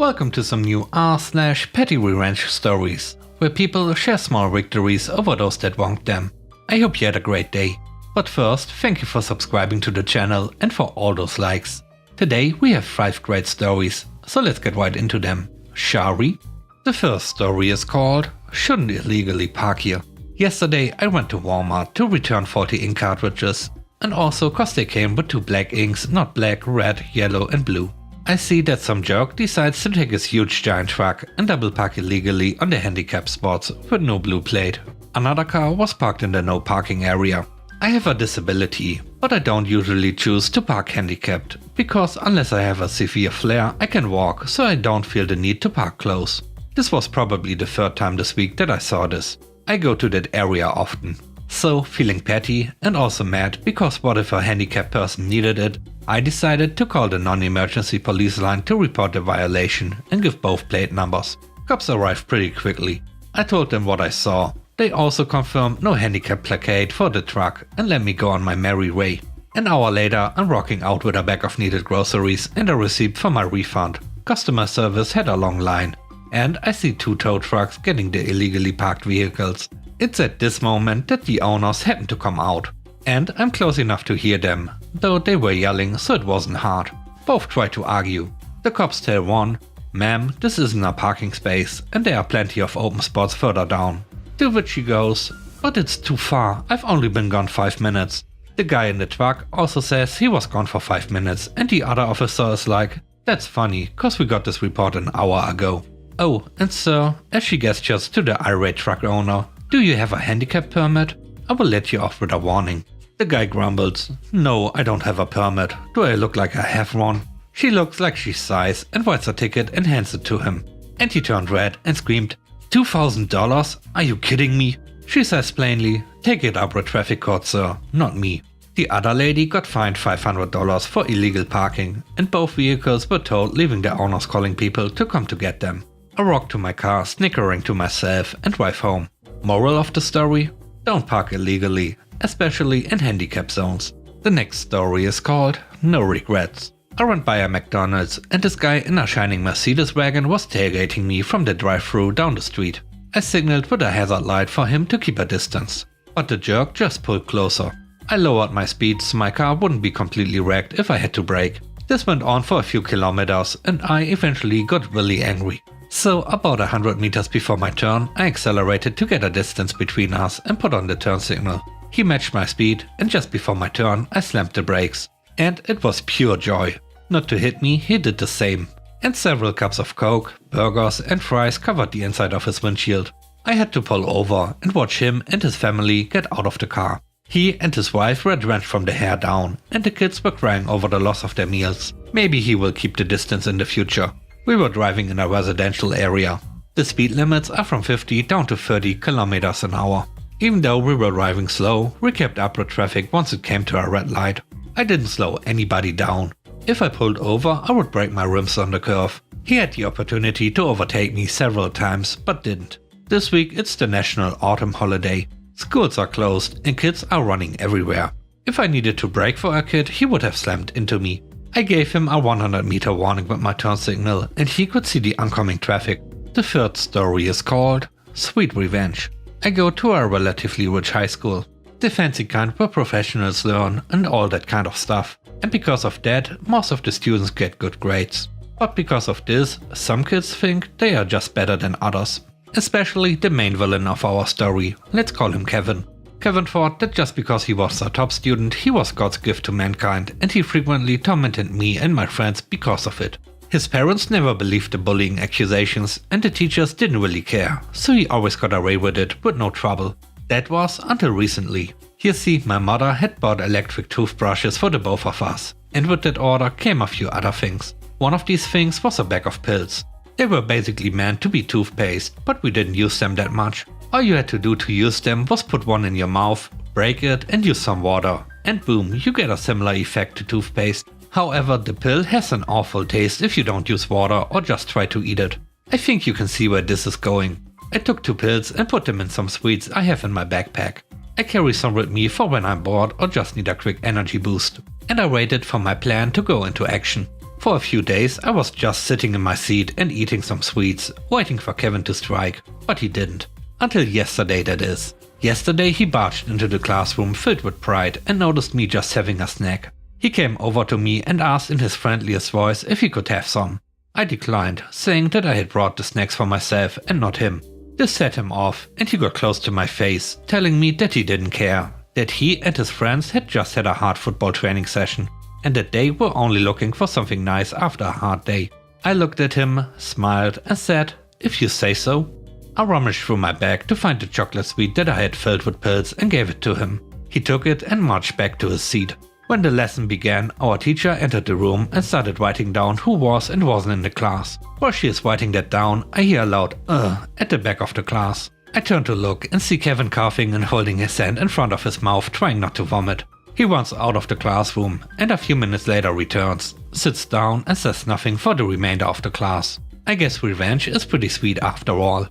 Welcome to some new r/petty revenge stories, where people share small victories over those that wronged them. I hope you had a great day. But first, thank you for subscribing to the channel and for all those likes. Today we have 5 great stories, so let's get right into them. Shall we? The first story is called Shouldn't Illegally Park Here. Yesterday I went to Walmart to return 40 ink cartridges, and also cause they came with 2 black inks, not black, red, yellow and blue. I see that some jerk decides to take his huge giant truck and double park illegally on the handicap spots with no blue plate. Another car was parked in the no parking area. I have a disability, but I don't usually choose to park handicapped, because unless I have a severe flare I can walk, so I don't feel the need to park close. This was probably the 3rd time this week that I saw this. I go to that area often. So, feeling petty and also mad because what if a handicapped person needed it, I decided to call the non-emergency police line to report the violation and give both plate numbers. Cops arrived pretty quickly. I told them what I saw. They also confirmed no handicap placate for the truck and let me go on my merry way. An hour later I'm rocking out with a bag of needed groceries and a receipt for my refund. Customer service had a long line. And I see 2 tow trucks getting the illegally parked vehicles. It's at this moment that the owners happen to come out. And I'm close enough to hear them, though they were yelling so it wasn't hard. Both try to argue. The cops tell one, "Ma'am, this isn't a parking space and there are plenty of open spots further down." To which she goes, "But it's too far, I've only been gone 5 minutes." The guy in the truck also says he was gone for 5 minutes and the other officer is like, "That's funny, cause we got this report an hour ago." Oh, and sir, as she gestures to the irate truck owner, "Do you have a handicap permit? I will let you off with a warning." The guy grumbles, "No, I don't have a permit. Do I look like I have one?" She looks like she sighs and writes a ticket and hands it to him. And he turned red and screamed, $2,000? Are you kidding me? She says plainly, "Take it up with traffic court, sir, not me." The other lady got fined $500 for illegal parking, and both vehicles were towed, leaving the owners calling people to come to get them. I walk to my car, snickering to myself, and drive home. Moral of the story? Don't park illegally, especially in handicap zones. The next story is called No Regrets. I went by a McDonald's and this guy in a shining Mercedes wagon was tailgating me from the drive-thru down the street. I signaled with a hazard light for him to keep a distance, but the jerk just pulled closer. I lowered my speed so my car wouldn't be completely wrecked if I had to brake. This went on for a few kilometers and I eventually got really angry. So about 100 meters before my turn, I accelerated to get a distance between us and put on the turn signal. He matched my speed and just before my turn I slammed the brakes. And it was pure joy. Not to hit me, he did the same. And several cups of Coke, burgers and fries covered the inside of his windshield. I had to pull over and watch him and his family get out of the car. He and his wife were drenched from the hair down and the kids were crying over the loss of their meals. Maybe he will keep the distance in the future. We were driving in a residential area. The speed limits are from 50 down to 30 kilometers an hour. Even though we were driving slow, we kept up with traffic once it came to a red light. I didn't slow anybody down. If I pulled over, I would break my rims on the curve. He had the opportunity to overtake me several times, but didn't. This week it's the national autumn holiday. Schools are closed and kids are running everywhere. If I needed to brake for a kid, he would have slammed into me. I gave him a 100-meter warning with my turn signal and he could see the oncoming traffic. The 3rd story is called Sweet Revenge. I go to a relatively rich high school. The fancy kind where professionals learn and all that kind of stuff. And because of that, most of the students get good grades. But because of this, some kids think they are just better than others. Especially the main villain of our story, let's call him Kevin. Kevin thought that just because he was a top student, he was God's gift to mankind and he frequently tormented me and my friends because of it. His parents never believed the bullying accusations and the teachers didn't really care, so he always got away with it with no trouble. That was until recently. You see, my mother had bought electric toothbrushes for the both of us, and with that order came a few other things. One of these things was a bag of pills. They were basically meant to be toothpaste, but we didn't use them that much. All you had to do to use them was put one in your mouth, break it and use some water. And boom, you get a similar effect to toothpaste. However, the pill has an awful taste if you don't use water or just try to eat it. I think you can see where this is going. I took 2 pills and put them in some sweets I have in my backpack. I carry some with me for when I'm bored or just need a quick energy boost. And I waited for my plan to go into action. For a few days I was just sitting in my seat and eating some sweets, waiting for Kevin to strike, but he didn't. Until yesterday, that is. Yesterday he barged into the classroom filled with pride and noticed me just having a snack. He came over to me and asked in his friendliest voice if he could have some. I declined, saying that I had brought the snacks for myself and not him. This set him off, and he got close to my face, telling me that he didn't care, that he and his friends had just had a hard football training session, and that they were only looking for something nice after a hard day. I looked at him, smiled and said, "If you say so." I rummaged through my bag to find the chocolate sweet that I had filled with pills and gave it to him. He took it and marched back to his seat. When the lesson began, our teacher entered the room and started writing down who was and wasn't in the class. While she is writing that down, I hear a loud "ugh" at the back of the class. I turn to look and see Kevin coughing and holding his hand in front of his mouth, trying not to vomit. He runs out of the classroom and a few minutes later returns, sits down and says nothing for the remainder of the class. I guess revenge is pretty sweet after all.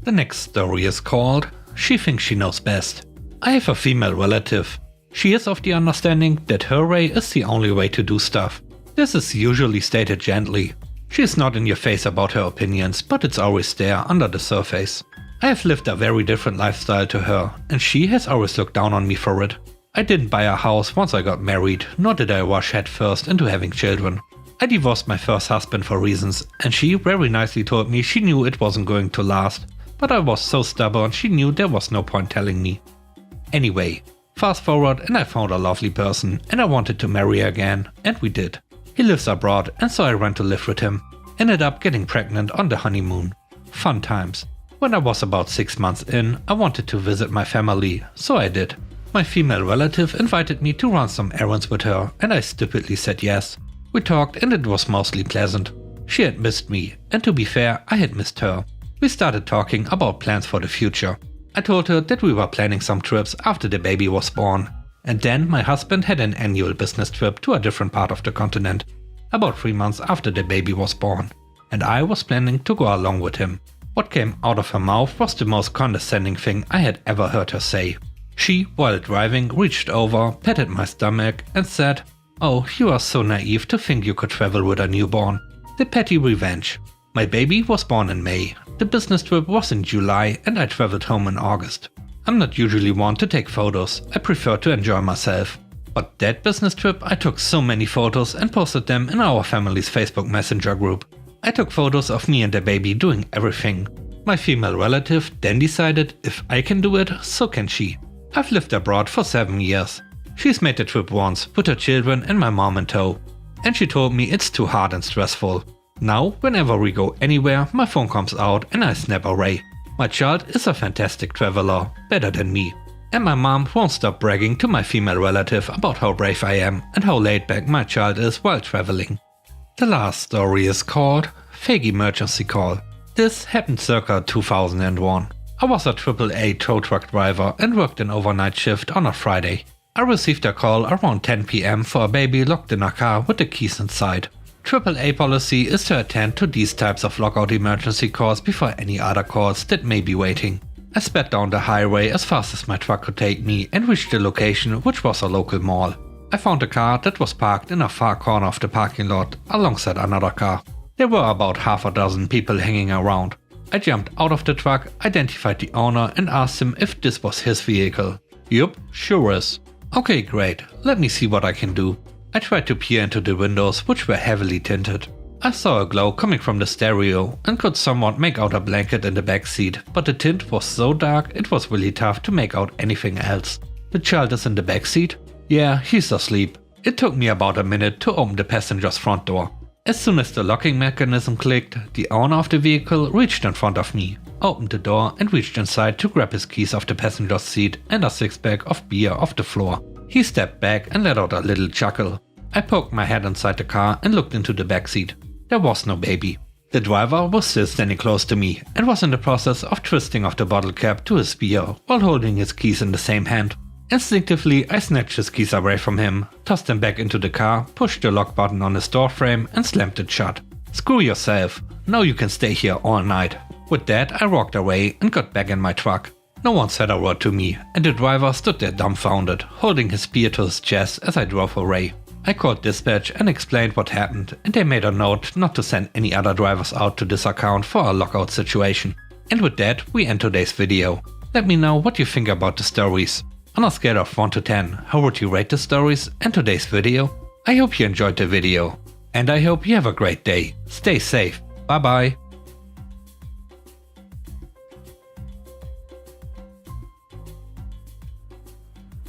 The next story is called "She Thinks She Knows Best." I have a female relative. She is of the understanding that her way is the only way to do stuff. This is usually stated gently. She is not in your face about her opinions, but it's always there under the surface. I have lived a very different lifestyle to her, and she has always looked down on me for it. I didn't buy a house once I got married, nor did I rush headfirst into having children. I divorced my first husband for reasons, and she very nicely told me she knew it wasn't going to last. But I was so stubborn she knew there was no point telling me. Anyway, fast forward and I found a lovely person and I wanted to marry again, and we did. He lives abroad and so I went to live with him. Ended up getting pregnant on the honeymoon. Fun times. When I was about 6 months in, I wanted to visit my family, so I did. My female relative invited me to run some errands with her and I stupidly said yes. We talked and it was mostly pleasant. She had missed me, and to be fair, I had missed her. We started talking about plans for the future. I told her that we were planning some trips after the baby was born. And then my husband had an annual business trip to a different part of the continent, about 3 months after the baby was born. And I was planning to go along with him. What came out of her mouth was the most condescending thing I had ever heard her say. She, while driving, reached over, patted my stomach and said, "Oh, you are so naive to think you could travel with a newborn." The petty revenge. My baby was born in May. The business trip was in July and I traveled home in August. I'm not usually one to take photos, I prefer to enjoy myself. But that business trip I took so many photos and posted them in our family's Facebook Messenger group. I took photos of me and the baby doing everything. My female relative then decided if I can do it, so can she. I've lived abroad for 7 years. She's made the trip once, with her children and my mom in tow. And she told me it's too hard and stressful. Now, whenever we go anywhere, my phone comes out and I snap a ray. My child is a fantastic traveler, better than me. And my mom won't stop bragging to my female relative about how brave I am and how laid back my child is while traveling. The last story is called "Fake Emergency Call." This happened circa 2001. I was a AAA tow truck driver and worked an overnight shift on a Friday. I received a call around 10 PM for a baby locked in a car with the keys inside. AAA policy is to attend to these types of lockout emergency calls before any other calls that may be waiting. I sped down the highway as fast as my truck could take me and reached the location, which was a local mall. I found a car that was parked in a far corner of the parking lot alongside another car. There were about half a dozen people hanging around. I jumped out of the truck, identified the owner and asked him if this was his vehicle. "Yup, sure is." "Okay, great, let me see what I can do." I tried to peer into the windows, which were heavily tinted. I saw a glow coming from the stereo and could somewhat make out a blanket in the back seat, but the tint was so dark it was really tough to make out anything else. "The child is in the back seat?" "Yeah, he's asleep." It took me about a minute to open the passenger's front door. As soon as the locking mechanism clicked, the owner of the vehicle reached in front of me, opened the door and reached inside to grab his keys off the passenger's seat and a six-pack of beer off the floor. He stepped back and let out a little chuckle. I poked my head inside the car and looked into the back seat. There was no baby. The driver was still standing close to me and was in the process of twisting off the bottle cap to his beer while holding his keys in the same hand. Instinctively, I snatched his keys away from him, tossed him back into the car, pushed the lock button on his door frame and slammed it shut. "Screw yourself. Now you can stay here all night." With that, I walked away and got back in my truck. No one said a word to me, and the driver stood there dumbfounded, holding his beer to his chest as I drove away. I called dispatch and explained what happened, and they made a note not to send any other drivers out to this account for a lockout situation. And with that, we end today's video. Let me know what you think about the stories. On a scale of 1 to 10, how would you rate the stories and today's video? I hope you enjoyed the video. And I hope you have a great day. Stay safe. Bye bye.